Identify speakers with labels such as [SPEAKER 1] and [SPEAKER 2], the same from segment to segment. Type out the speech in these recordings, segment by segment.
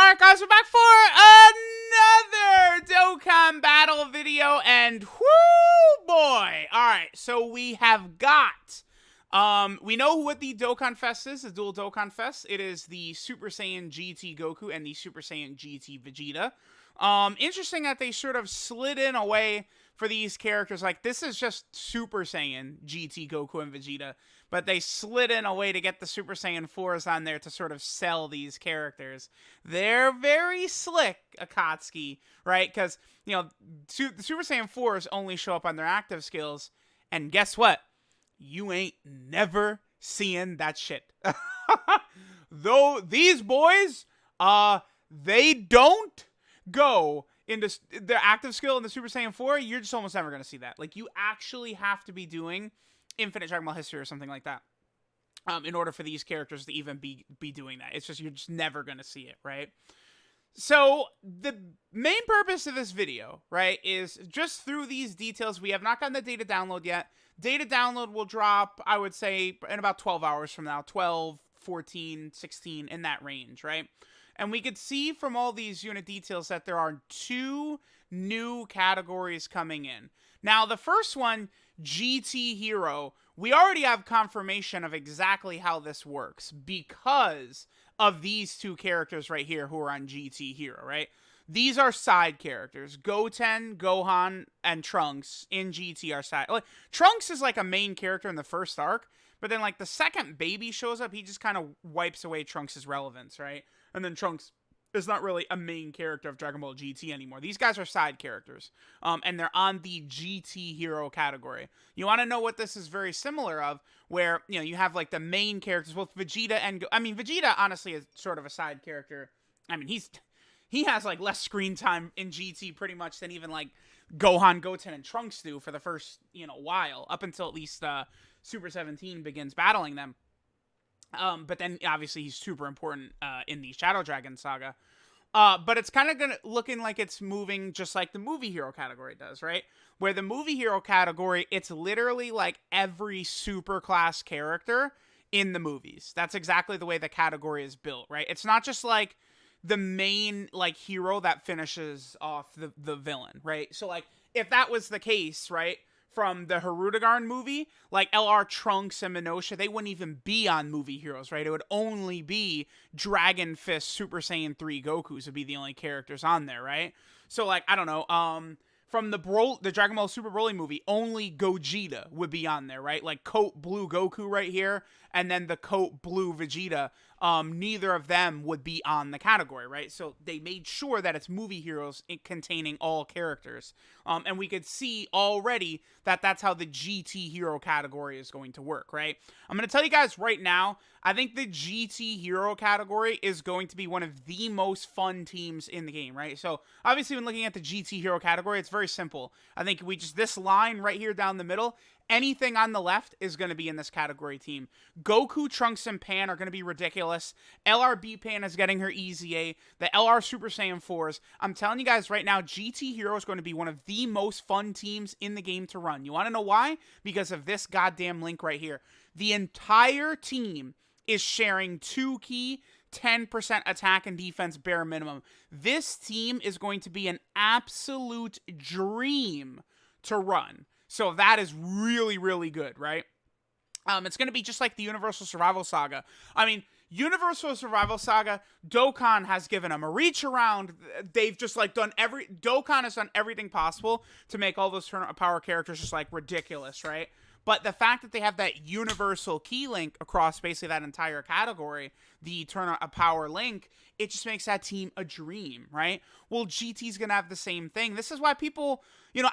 [SPEAKER 1] Alright guys, we're back for another Dokkan battle video, and whoo boy! Alright, so we have got, we know what the Dokkan Fest is, the dual Dokkan Fest. It is the Super Saiyan GT Goku and the Super Saiyan GT Vegeta. Interesting that they sort of slid in a way for these characters. Like, this is just Super Saiyan GT Goku and Vegeta, but they slid in a way to get the Super Saiyan 4s on there to sort of sell these characters. They're very slick, Akatsuki, right? Because, you know, the Super Saiyan 4s only show up on their active skills, and guess what? You ain't never seeing that shit. Though these boys, they don't go into their active skill in the Super Saiyan 4, you're just almost never going to see that. Like, you actually have to be doing Infinite Dragon Ball History or something like that in order for these characters to even be doing that. It's just, you're just never going to see it, right? So, the main purpose of this video, right, is just through these details. We have not gotten the data download yet. Data download will drop, I would say, in about 12 hours from now. 12, 14, 16, in that range, right? And we could see from all these unit details that there are 2 new categories coming in. Now, the first one, GT Hero, we already have confirmation of exactly how this works because of these 2 characters right here who are on GT Hero, right? These are side characters. Goten, Gohan, and Trunks in GT are side. Like, Trunks is like a main character in the first arc, but then like the second Baby shows up, he just kind of wipes away Trunks' relevance, right? And then Trunks is not really a main character of Dragon Ball GT anymore. These guys are side characters, and they're on the GT Hero category. You want to know what this is very similar of, where, you know, you have like the main characters, both Vegeta and Vegeta honestly is sort of a side character. I mean, he has like less screen time in GT pretty much than even like Gohan, Goten, and Trunks do for the first, you know, while, up until at least Super 17 begins battling them. But then obviously he's super important in the Shadow Dragon saga. But it's kind of looking like it's moving just like the movie hero category does, right? Where the movie hero category, it's literally like every super class character in the movies. That's exactly the way the category is built, right? It's not just like the main like hero that finishes off the villain, right? So like if that was the case, right, from the Hirudegarn movie, like LR, Trunks, and Minosha, they wouldn't even be on movie heroes, right? It would only be Dragon Fist, Super Saiyan 3 Gokus would be the only characters on there, right? So, like, I don't know, from the Dragon Ball Super Broly movie, only Gogeta would be on there, right? Like, coat blue Goku right here, and then the coat blue Vegeta. Neither of them would be on the category, right? So they made sure that it's movie heroes containing all characters. And we could see already that that's how the GT hero category is going to work, right? I'm going to tell you guys right now, I think the GT hero category is going to be one of the most fun teams in the game, right? So obviously when looking at the GT hero category, it's very simple. I think this line right here down the middle, anything on the left is going to be in this category team. Goku, Trunks, and Pan are going to be ridiculous. LRB Pan is getting her EZA. The LR Super Saiyan 4s. I'm telling you guys right now, GT Hero is going to be one of the most fun teams in the game to run. You want to know why? Because of this goddamn link right here. The entire team is sharing 2 key, 10% attack and defense bare minimum. This team is going to be an absolute dream to run. So that is really, really good, right? It's going to be just like the Universal Survival Saga. I mean, Universal Survival Saga, Dokkan has given them a reach around. They've just like Dokkan has done everything possible to make all those Tournament of Power characters just like ridiculous, right? But the fact that they have that universal key link across basically that entire category, the Tournament of Power link, it just makes that team a dream, right? Well, GT's going to have the same thing. This is why people, you know,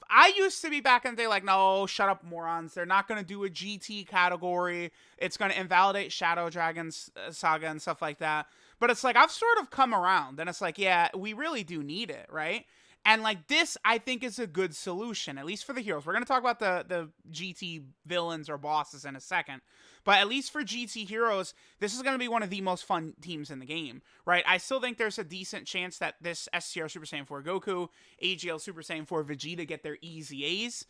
[SPEAKER 1] I used to be back in the day like, no, shut up, morons. They're not going to do a GT category. It's going to invalidate Shadow Dragon's saga and stuff like that. But it's like, I've sort of come around, and it's like, yeah, we really do need it, right? And like this, I think is a good solution, at least for the heroes. We're going to talk about the GT villains or bosses in a second. But at least for GT heroes, this is going to be one of the most fun teams in the game, right? I still think there's a decent chance that this STR Super Saiyan 4 Goku, AGL Super Saiyan 4 Vegeta get their EZAs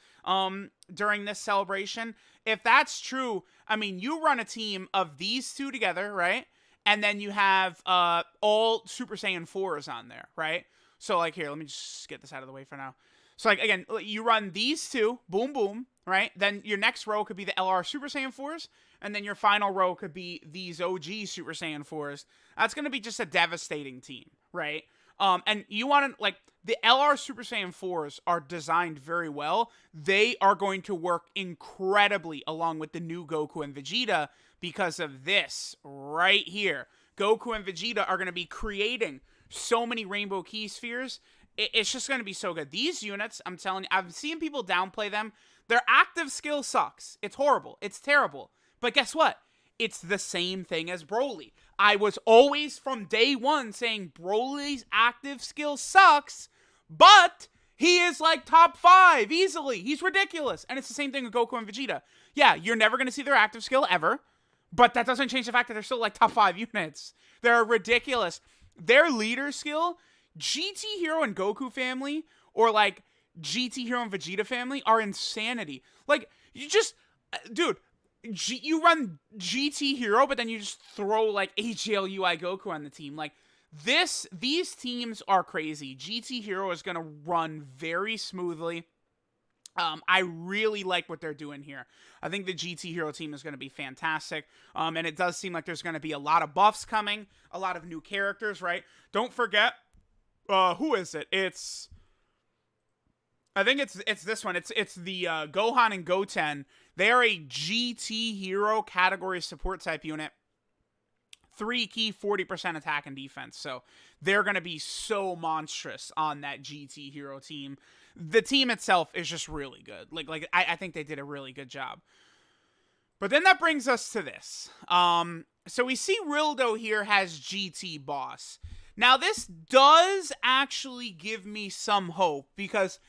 [SPEAKER 1] during this celebration. If that's true, I mean, you run a team of these 2 together, right? and then you have all Super Saiyan 4s on there, right? So like here, let me just get this out of the way for now. So like again, you run these two, boom boom, right? Then your next row could be the LR Super Saiyan 4s, and then your final row could be these OG Super Saiyan 4s. That's going to be just a devastating team, right? And you want to, like, the LR Super Saiyan 4s are designed very well. They are going to work incredibly along with the new Goku and Vegeta because of this right here. Goku and Vegeta are going to be creating so many Rainbow Key Spheres. It's just going to be so good. These units, I'm telling you, I've seen people downplay them. Their active skill sucks. It's horrible. It's terrible. But guess what? It's the same thing as Broly. I was always from day one saying Broly's active skill sucks, but he is like top 5 easily. He's ridiculous. And it's the same thing with Goku and Vegeta. Yeah, you're never going to see their active skill ever, but that doesn't change the fact that they're still like top 5 units. They're ridiculous. Their leader skill, GT Hero and Goku family, or like GT Hero and Vegeta family are insanity. Like, you just, dude, you run GT Hero, but then you just throw like HLUI Goku on the team. Like these teams are crazy. GT Hero is gonna run very smoothly. I really like what they're doing here. I think the GT Hero team is going to be fantastic. And it does seem like there's going to be a lot of buffs coming, a lot of new characters, right? Don't forget, who is it? I think it's this one. It's the Gohan and Goten. They are a GT Hero category support type unit. 3 key, 40% attack and defense. So they're going to be so monstrous on that GT Hero team. The team itself is just really good. I think they did a really good job. But then that brings us to this. So we see Rildo here has GT Boss. Now this does actually give me some hope because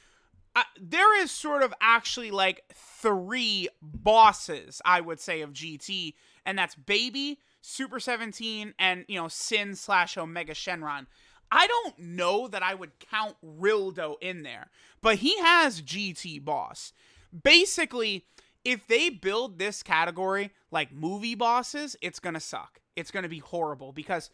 [SPEAKER 1] there is sort of actually like 3 bosses, I would say, of GT, and that's Baby, Super 17, and, you know, Sin/Omega Shenron. I don't know that I would count Rildo in there, but he has GT Boss. Basically, if they build this category like movie bosses, it's gonna suck. It's gonna be horrible because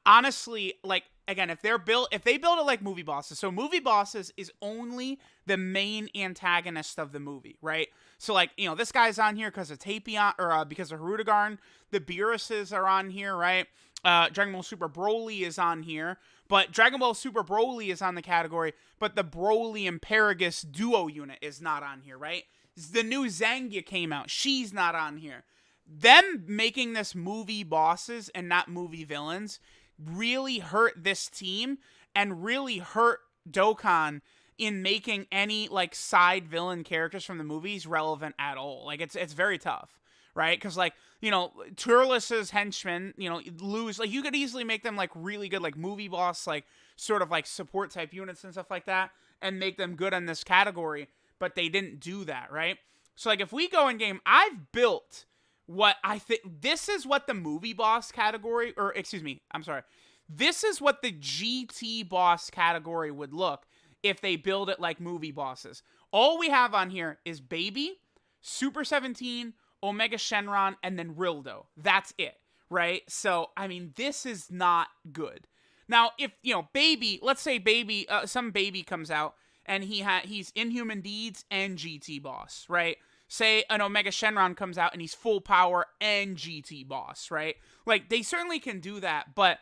[SPEAKER 1] honestly, like, again, if they build it like movie bosses, so movie bosses is only the main antagonist of the movie, right? So, like, you know, this guy's on here because of Tapion, or because of Hirudegarn. The Beerus's are on here, right? Dragon Ball Super Broly is on here, but Dragon Ball Super Broly is on the category, but the Broly and Paragus duo unit is not on here, right? The new Zangia came out. She's not on here. Them making this movie bosses and not movie villains really hurt this team and really hurt Dokkan in making any like side villain characters from the movies relevant at all. Like it's very tough, right? Because, like, you know, Turles's henchmen, you know, lose, like, you could easily make them like really good like movie boss, like sort of like support type units and stuff like that, and make them good in this category, but they didn't do that, right? So like if we go in game, I've built what I think, this is what the movie boss category, or excuse me, I'm sorry, this is what the GT boss category would look if they build it like movie bosses. All we have on here is Baby, Super 17, Omega Shenron, and then Rildo. That's it, right? So, I mean, this is not good. Now, if, you know, Baby, let's say Baby, some Baby comes out, and he's Inhuman Deeds and GT boss, right? Say an Omega Shenron comes out and he's full power and GT boss, right? Like, they certainly can do that, but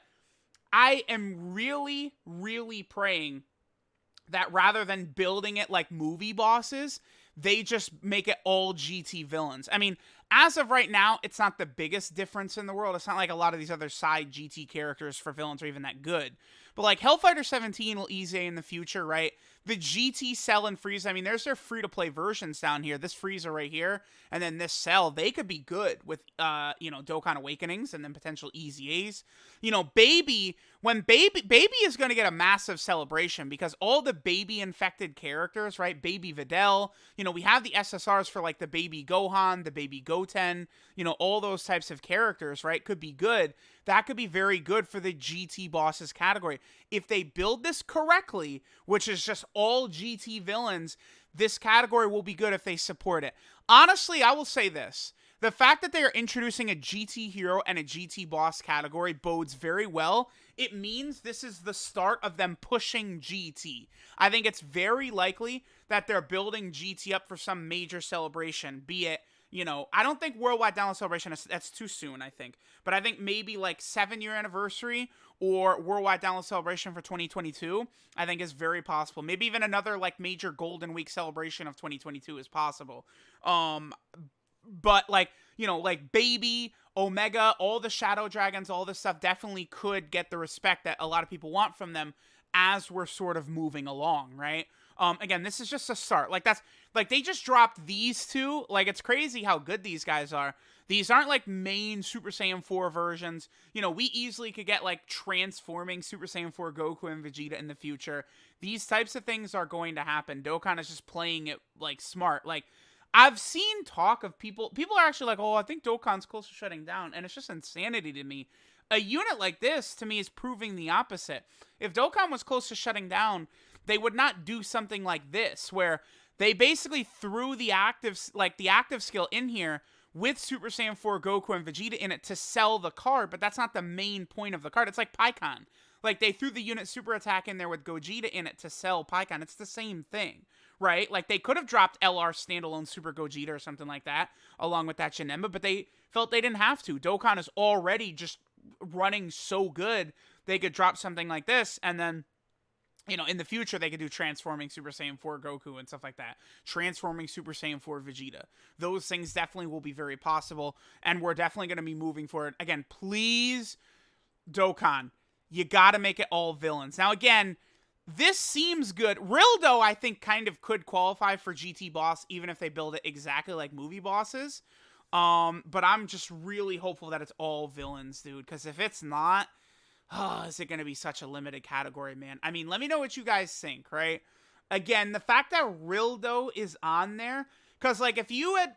[SPEAKER 1] I am really, really praying that rather than building it like movie bosses, they just make it all GT villains. I mean, as of right now, it's not the biggest difference in the world. It's not like a lot of these other side GT characters for villains are even that good. But like Hellfighter 17 will ease in the future, right? The GT Cell and Frieza, I mean, there's their free-to-play versions down here. This Frieza right here, and then this Cell, they could be good with, you know, Dokkan Awakenings and then potential Easy A's. You know, Baby, when Baby is going to get a massive celebration because all the Baby-infected characters, right? Baby Videl, you know, we have the SSRs for, like, the Baby Gohan, the Baby Goten, you know, all those types of characters, right? Could be good. That could be very good for the GT bosses category. If they build this correctly, which is just all GT villains, this category will be good if they support it. Honestly, I will say this. the fact that they are introducing a GT hero and a GT boss category bodes very well. It means this is the start of them pushing GT. I think it's very likely that they're building GT up for some major celebration, be it, you know, I don't think Worldwide Download Celebration, that's too soon, I think. But I think maybe like 7-year anniversary or Worldwide Download Celebration for 2022, I think is very possible. Maybe even another like major Golden Week celebration of 2022 is possible. But like, you know, like Baby, Omega, all the Shadow Dragons, all this stuff definitely could get the respect that a lot of people want from them as we're sort of moving along, right? Again, this is just a start. Like, that's, like, they just dropped these two. Like, it's crazy how good these guys are. These aren't, like, main Super Saiyan 4 versions. You know, we easily could get, like, transforming Super Saiyan 4 Goku and Vegeta in the future. These types of things are going to happen. Dokkan is just playing it, like, smart. Like, I've seen talk of people are actually like, oh, I think Dokkan's close to shutting down, and it's just insanity to me. A unit like this, to me, is proving the opposite. If Dokkan was close to shutting down, they would not do something like this, where they basically threw the active skill in here with Super Saiyan 4 Goku and Vegeta in it to sell the card, but that's not the main point of the card. It's like Pikkon. Like, they threw the unit super attack in there with Gogeta in it to sell Pikkon. It's the same thing, right? Like, they could have dropped LR standalone Super Gogeta or something like that, along with that Janemba, but they felt they didn't have to. Dokkan is already just running so good, they could drop something like this, and then, you know, in the future, they could do Transforming Super Saiyan 4 Goku and stuff like that. Transforming Super Saiyan 4 Vegeta. Those things definitely will be very possible, and we're definitely going to be moving forward. Again, please, Dokkan, you got to make it all villains. Now, again, this seems good. Rildo, I think, kind of could qualify for GT boss, even if they build it exactly like movie bosses. But I'm just really hopeful that it's all villains, dude, because if it's not, oh, is it going to be such a limited category, man? I mean, let me know what you guys think, right? Again, the fact that Rildo is on there, because, like, if you had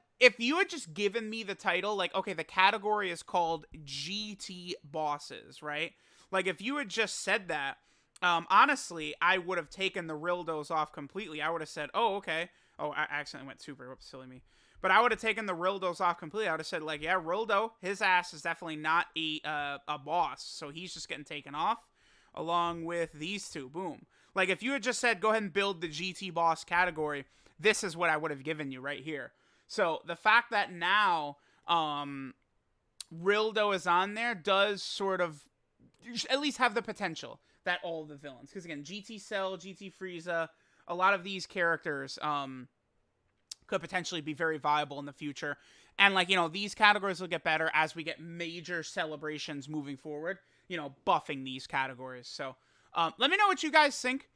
[SPEAKER 1] just given me the title, like, okay, the category is called GT Bosses, right? Like, if you had just said that, honestly, I would have taken the Rildos off completely. I would have said, oh, okay. Oh, I accidentally went super. Whoops, silly me. But I would have taken the Rildos off completely. I would have said, like, yeah, Rildo, his ass is definitely not a boss. So he's just getting taken off along with these two. Boom. Like, if you had just said, go ahead and build the GT boss category, this is what I would have given you right here. So the fact that now Rildo is on there does sort of at least have the potential that all the villains. Because, again, GT Cell, GT Frieza, a lot of these characters could potentially be very viable in the future. And, like, you know, these categories will get better as we get major celebrations moving forward, you know, buffing these categories. So, let me know what you guys think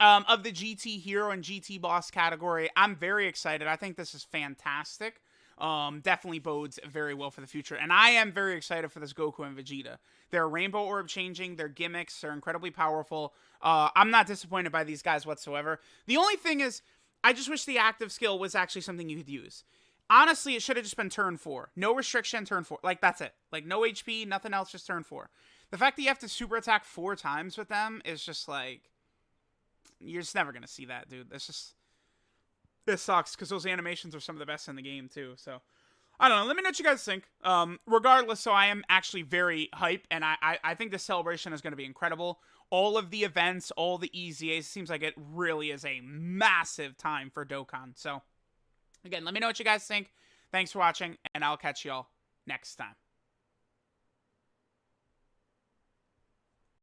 [SPEAKER 1] of the GT Hero and GT Boss category. I'm very excited. I think this is fantastic. Definitely bodes very well for the future. And I am very excited for this Goku and Vegeta. Their Rainbow Orb changing, their gimmicks, they're incredibly powerful. I'm not disappointed by these guys whatsoever. The only thing is, I just wish the active skill was actually something you could use. Honestly, it should have just been turn 4. No restriction, turn 4. Like, that's it. Like, no HP, nothing else, just turn 4. The fact that you have to super attack 4 times with them is just like, you're just never going to see that, dude. That's just, this sucks, because those animations are some of the best in the game, too. So, I don't know. Let me know what you guys think. Regardless, so I am actually very hype, and I think this celebration is going to be incredible. All of the events, all the EZAs, seems like it really is a massive time for Dokkan. So, again, let me know what you guys think. Thanks for watching, and I'll catch y'all next time.